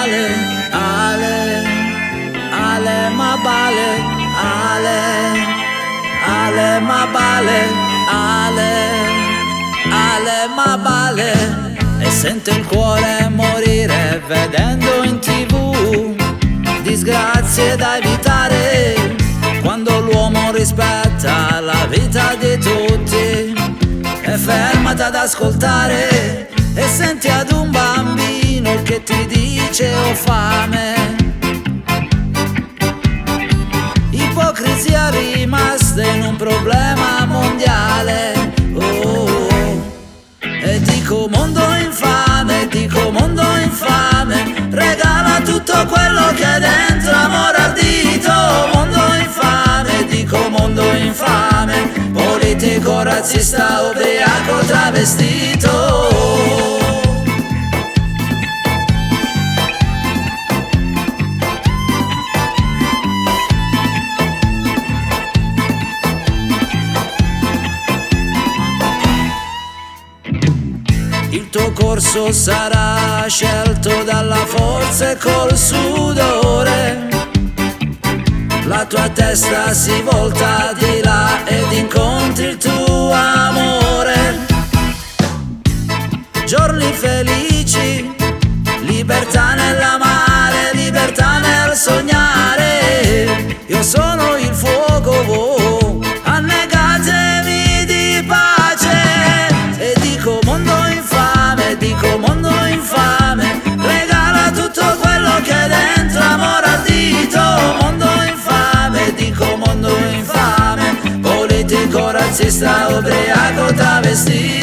bale, ale, ale ma bale, ale, ale ma bale, ale, ale ma bale. E sento il cuore morire vedendo in TV disgrazie da evitare, quando l'uomo rispetta la vita di tutti. E fermati ad ascoltare e senti ad un bambino che ti dice ho fame. Ipocrisia rimasta in un problema mondiale. E dico mondo infame, dico mondo infame, regala tutto quello che è dentro, amore ardito. Mondo infame, dico mondo infame, politico, razzista, ubriaco, travestito. Il tuo corso sarà scelto dalla forza e col sudore. La tua testa si volta di là ed incontri il tuo amore. Giorni felici, libertà nell'amare, libertà nel sognare. Io sono il fuoco, annegatemi di pace. E dico mondo infame, dico mondo infame, regala tutto quello che è dentro, amore ardito. Mondo infame, dico mondo infame, politico, razzista, ubriaco, travestito.